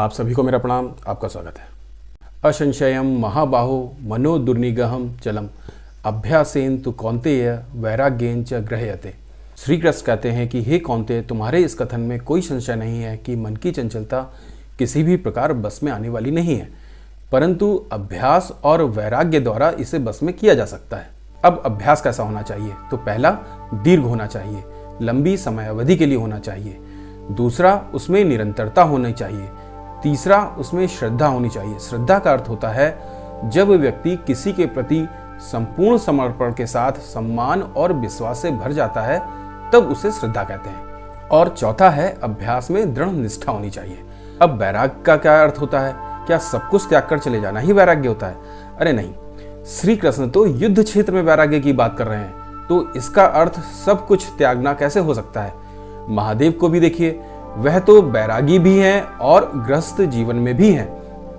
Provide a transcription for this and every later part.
आप सभी को मेरा प्रणाम, आपका स्वागत है। असंशयम महाबाहो मनो दुर्निगहम चलम अभ्यासेन तु कौन्तेय वैराग्येन च गृह्यते। श्री कृष्ण कहते हैं कि हे कौन्तेय, तुम्हारे इस कथन में कोई संशय नहीं है कि मन की चंचलता किसी भी प्रकार बस में आने वाली नहीं है, परंतु अभ्यास और वैराग्य द्वारा इसे बस में किया जा सकता है। अब अभ्यास कैसा होना चाहिए? तो पहला, दीर्घ होना चाहिए, लंबी समय अवधि के लिए होना चाहिए। दूसरा, उसमें निरंतरता होनी चाहिए। तीसरा, उसमें श्रद्धा होनी चाहिए। श्रद्धा का अर्थ होता है जब व्यक्ति किसी के प्रति संपूर्ण समर्पण के साथ सम्मान और विश्वास से भर जाता है, तब उसे श्रद्धा कहते हैं। और चौथा है, अभ्यास में दृढ़ निष्ठा होनी चाहिए। अब वैराग्य का क्या अर्थ होता है? क्या सब कुछ त्याग कर चले जाना ही वैराग्य होता है? अरे नहीं, श्री कृष्ण तो युद्ध क्षेत्र में वैराग्य की बात कर रहे हैं, तो इसका अर्थ सब कुछ त्यागना कैसे हो सकता है? महादेव को भी देखिए, वह तो बैरागी भी हैं और गृहस्थ जीवन में भी हैं।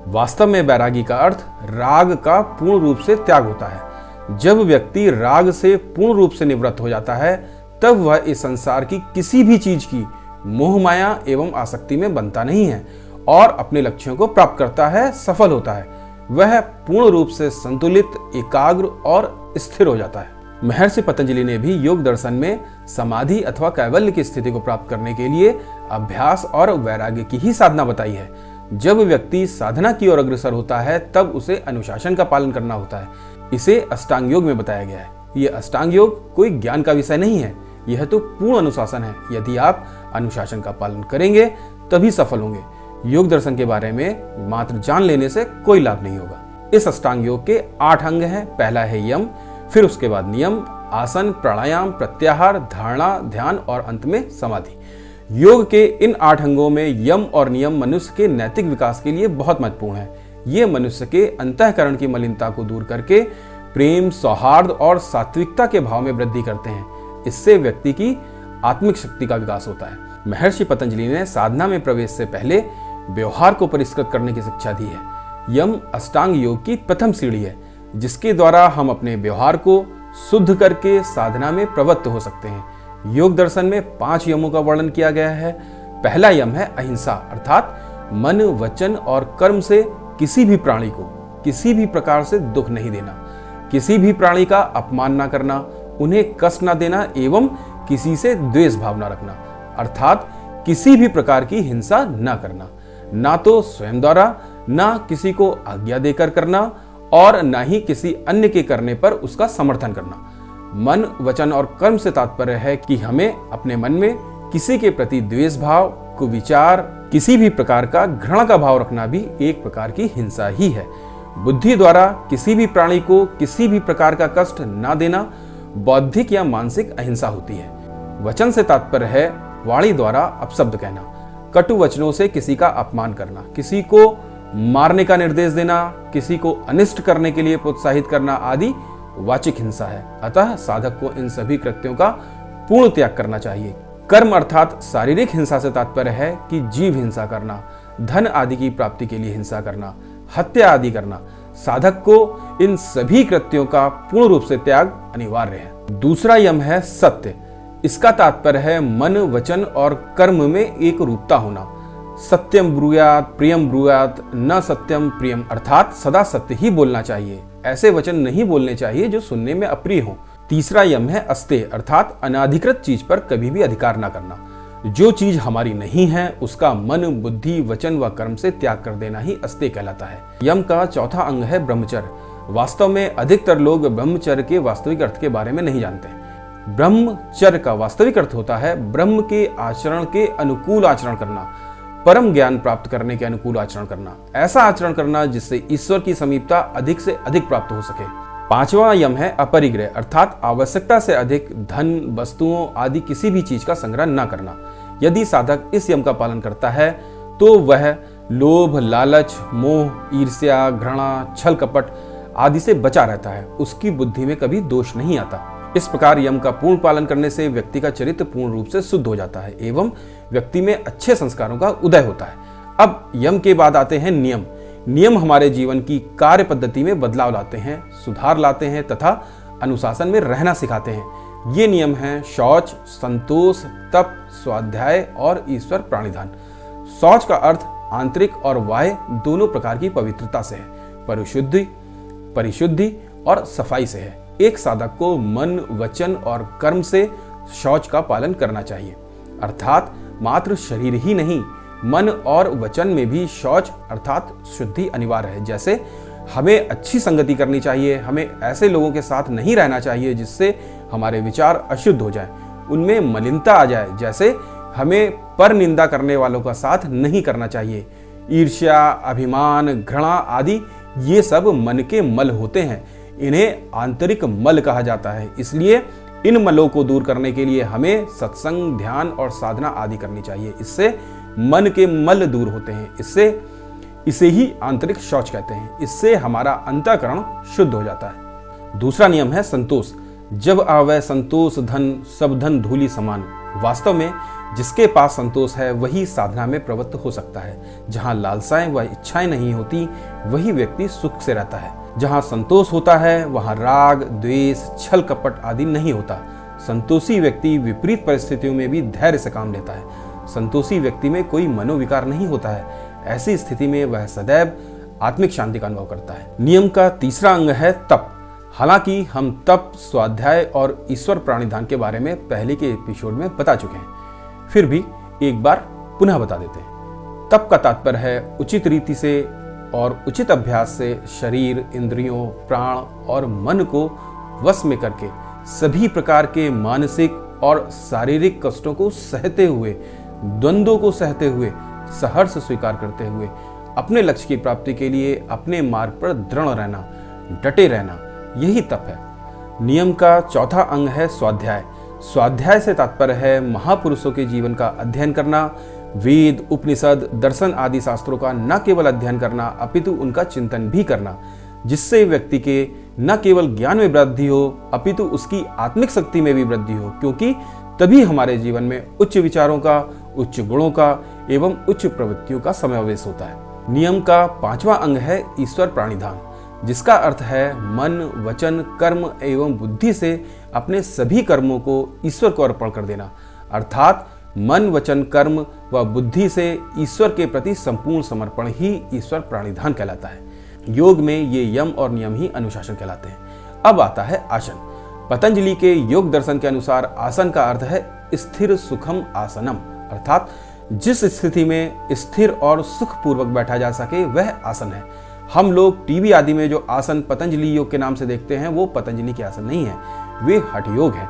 वास्तव में बैरागी का अर्थ राग का पूर्ण रूप से त्याग होता है। जब व्यक्ति राग से पूर्ण रूप से निवृत्त हो जाता है, तब वह इस संसार की किसी भी चीज की मोह माया एवं आसक्ति में बनता नहीं है और अपने लक्ष्यों को प्राप्त करता है, सफल होता है। वह पूर्ण रूप से संतुलित, एकाग्र और स्थिर हो जाता है। महर्षि पतंजलि ने भी योग दर्शन में समाधि अथवा कैवल्य की स्थिति को प्राप्त करने के लिए अभ्यास और वैराग्य की ही साधना बताई है। जब व्यक्ति साधना की ओर अग्रसर होता है, तब उसे अनुशासन का पालन करना होता है। इसे अष्टांग योग में बताया गया है। यह अष्टांग योग कोई ज्ञान का विषय नहीं है, यह तो पूर्ण अनुशासन है। यदि आप अनुशासन का पालन करेंगे तभी सफल होंगे। योग दर्शन के बारे में मात्र जान लेने से कोई लाभ नहीं होगा। इस अष्टांग योग के 8 अंग हैं। पहला है यम, फिर उसके बाद नियम, आसन, प्राणायाम, प्रत्याहार, धारणा, ध्यान और अंत में समाधि। योग के इन 8 अंगों में यम और नियम मनुष्य के नैतिक विकास के लिए बहुत महत्वपूर्ण है। ये मनुष्य के अंतःकरण की मलिनता को दूर करके प्रेम, सौहार्द और सात्विकता के भाव में वृद्धि करते हैं। इससे व्यक्ति की आत्मिक शक्ति का विकास होता है। महर्षि पतंजलि ने साधना में प्रवेश से पहले व्यवहार को परिष्कृत करने की शिक्षा दी है। यम अष्टांग योग की प्रथम सीढ़ी है, जिसके द्वारा हम अपने व्यवहार को शुद्ध करके साधना में प्रवृत्त हो सकते हैं। योग दर्शन में 5 यमों का वर्णन किया गया है। पहला यम है अहिंसा, अर्थात मन, वचन और कर्म से किसी भी प्राणी को किसी भी प्रकार से दुख नहीं देना, किसी भी प्राणी का अपमान न करना, उन्हें कष्ट न देना एवं किसी से द्वेष भाव न रखना, अर्थात किसी भी प्रकार की हिंसा न करना, ना तो स्वयं द्वारा, ना किसी को आज्ञा देकर करना और न ही किसी अन्य के करने पर उसका समर्थन करना। मन, वचन और कर्म से तात्पर्य है कि हमें अपने मन में किसी के प्रति द्वेष भाव, कुविचार, किसी भी प्रकार का घृणा का भाव रखना भी एक प्रकार की हिंसा ही है। बुद्धि द्वारा किसी भी प्राणी को किसी भी प्रकार का कष्ट न देना बौद्धिक या मानसिक अहिंसा होती है। वचन से तात्पर्य है वाणी द्वारा अपशब्द कहना, कटु वचनों से किसी का अपमान करना, किसी को मारने का निर्देश देना, किसी को अनिष्ट करने के लिए प्रोत्साहित करना आदि वाचिक हिंसा है। अतः साधक को इन सभी कृत्यों का पूर्ण त्याग करना चाहिए। कर्म अर्थात शारीरिक हिंसा से तात्पर्य है कि जीव हिंसा करना, धन आदि की प्राप्ति के लिए हिंसा करना, हत्या आदि करना। साधक को इन सभी कृत्यों का पूर्ण रूप से त्याग अनिवार्य है। दूसरा यम है सत्य। इसका तात्पर्य है मन, वचन और कर्म में एक रूपता होना। सत्यम ब्रूयात प्रियम ब्रूयात न सत्यम प्रियम, अर्थात सदा सत्य ही बोलना चाहिए। ऐसे वचन नहीं बोलने चाहिए जो सुनने में अप्रिय हो। तीसरा यम है अस्तेय, अर्थात अनाधिकृत चीज पर कभी भी अधिकार न करना। जो चीज हमारी नहीं है उसका मन, बुद्धि, वचन व कर्म से त्याग कर देना ही अस्तेय कहलाता है। यम का चौथा अंग है ब्रह्मचर्य। वास्तव में अधिकतर लोग ब्रह्मचर्य के वास्तविक अर्थ के बारे में नहीं जानते। ब्रह्मचर्य का वास्तविक अर्थ होता है ब्रह्म के आचरण के अनुकूल आचरण करना, परम ज्ञान प्राप्त करने के अनुकूल आचरण करना, ऐसा आचरण करना जिससे ईश्वर की समीपता अधिक से अधिक प्राप्त हो सके। 5वां यम है अपरिग्रह, अर्थात आवश्यकता से अधिक धन, वस्तुओं आदि किसी भी चीज का संग्रह न करना। यदि साधक इस यम का पालन करता है तो वह लोभ, लालच, मोह, ईर्ष्या, घृणा, छल कपट आदि से बचा रहता है। उसकी बुद्धि में कभी दोष नहीं आता। इस प्रकार यम का पूर्ण पालन करने से व्यक्ति का चरित्र पूर्ण रूप से शुद्ध हो जाता है एवं व्यक्ति में अच्छे संस्कारों का उदय होता है। अब यम के बाद आते हैं नियम। नियम हमारे जीवन की कार्य पद्धति में बदलाव लाते हैं, सुधार लाते हैं तथा अनुशासन में रहना सिखाते हैं। ये नियम हैं शौच, संतोष, तप, स्वाध्याय और ईश्वर प्राणिधान। शौच का अर्थ आंतरिक और बाह्य दोनों प्रकार की पवित्रता से है, परिशुद्धि और सफाई से है। एक साधक को मन, वचन और कर्म से शौच का पालन करना चाहिए, अर्थात मात्र शरीर ही नहीं, मन और वचन में भी शौच अर्थात शुद्धि अनिवार्य है। जैसे हमें अच्छी संगति करनी चाहिए, हमें ऐसे लोगों के साथ नहीं रहना चाहिए जिससे हमारे विचार अशुद्ध हो जाएं, उनमें मलिनता आ जाए। जैसे हमें पर निंदा करने वालों का साथ नहीं करना चाहिए। ईर्ष्या, अभिमान, घृणा आदि ये सब मन के मल होते हैं, इन्हें आंतरिक मल कहा जाता है। इसलिए इन मलों को दूर करने के लिए हमें सत्संग, ध्यान और साधना आदि करनी चाहिए। इससे मन के मल दूर होते हैं। इसे ही आंतरिक शौच कहते हैं। इससे हमारा अंतःकरण शुद्ध हो जाता है। दूसरा नियम है संतोष। जब आवे संतोष धन, सब धन धूलि समान। वास्तव में जिसके पास संतोष है वही साधना में प्रवृत्त हो सकता है। जहाँ लालसाएं व इच्छाएं नहीं होती वही व्यक्ति सुख से रहता है। जहाँ संतोष होता है वहाँ राग, द्वेष, छल कपट आदि नहीं होता। संतोषी व्यक्ति विपरीत परिस्थितियों में भी धैर्य से काम लेता है। संतोषी व्यक्ति में कोई मनोविकार नहीं होता है। ऐसी स्थिति में वह सदैव आत्मिक शांति का अनुभव करता है। नियम का तीसरा अंग है तप। हालांकि हम तप, स्वाध्याय और ईश्वर प्राणिधान के बारे में पहले के एपिसोड में बता चुके हैं, फिर भी एक बार पुनः बता देते हैं। तप का तात्पर्य है उचित रीति से और उचित अभ्यास से शरीर, इंद्रियों, प्राण और मन को वश में करके सभी प्रकार के मानसिक और शारीरिक कष्टों को सहते हुए, द्वंद्वों को सहते हुए, सहर्ष स्वीकार करते हुए अपने लक्ष्य की प्राप्ति के लिए अपने मार्ग पर दृढ़ रहना, डटे रहना, यही तप है। नियम का चौथा अंग है स्वाध्याय। स्वाध्याय से तात्पर्य है महापुरुषों के जीवन का अध्ययन करना, वेद, उपनिषद, दर्शन आदि शास्त्रों का न केवल अध्ययन करना अपितु उनका चिंतन भी करना, जिससे व्यक्ति के न केवल ज्ञान में वृद्धि हो अपितु उसकी आत्मिक शक्ति में भी वृद्धि हो, क्योंकि तभी हमारे जीवन में उच्च विचारों का, उच्च गुणों का एवं उच्च प्रवृत्तियों का समावेश होता है। नियम का पांचवा अंग है ईश्वर प्राणिधान, जिसका अर्थ है मन, वचन, कर्म एवं बुद्धि से अपने सभी कर्मों को ईश्वर को अर्पण कर देना, अर्थात मन, वचन, कर्म व बुद्धि से ईश्वर के प्रति संपूर्ण समर्पण ही ईश्वर प्राणिधान कहलाता है। योग में ये यम और नियम ही अनुशासन कहलाते हैं। अब आता है आसन। पतंजलि के योग दर्शन के अनुसार आसन का अर्थ है स्थिर सुखम आसनम, अर्थात जिस स्थिति में स्थिर और सुखपूर्वक बैठा जा सके वह आसन है। हम लोग टीवी आदि में जो आसन पतंजलि योग के नाम से देखते हैं वो पतंजलि के आसन नहीं है, वे हठ योग हैं।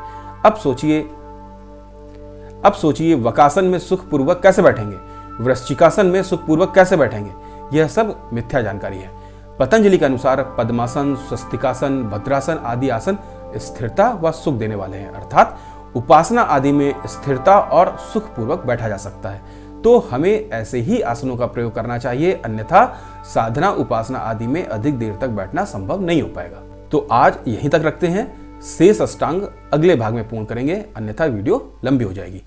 अब सोचिए वकासन में सुखपूर्वक कैसे बैठेंगे, वृश्चिकासन में सुखपूर्वक कैसे बैठेंगे, यह सब मिथ्या जानकारी है। पतंजलि के अनुसार पद्मासन, स्वस्तिकासन, भद्रासन आदि आसन स्थिरता व सुख देने वाले हैं, अर्थात उपासना आदि में स्थिरता और सुखपूर्वक बैठा जा सकता है। तो हमें ऐसे ही आसनों का प्रयोग करना चाहिए, अन्यथा साधना, उपासना आदि में अधिक देर तक बैठना संभव नहीं हो पाएगा। तो आज यहीं तक रखते हैं, शेष अष्टांग अगले भाग में पूर्ण करेंगे, अन्यथा वीडियो लंबी हो जाएगी।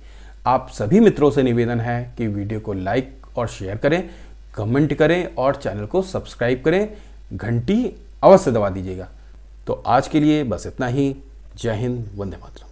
आप सभी मित्रों से निवेदन है कि वीडियो को लाइक और शेयर करें, कमेंट करें और चैनल को सब्सक्राइब करें, घंटी अवश्य दबा दीजिएगा। तो आज के लिए बस इतना ही। जय हिंद, वंदे मातरम।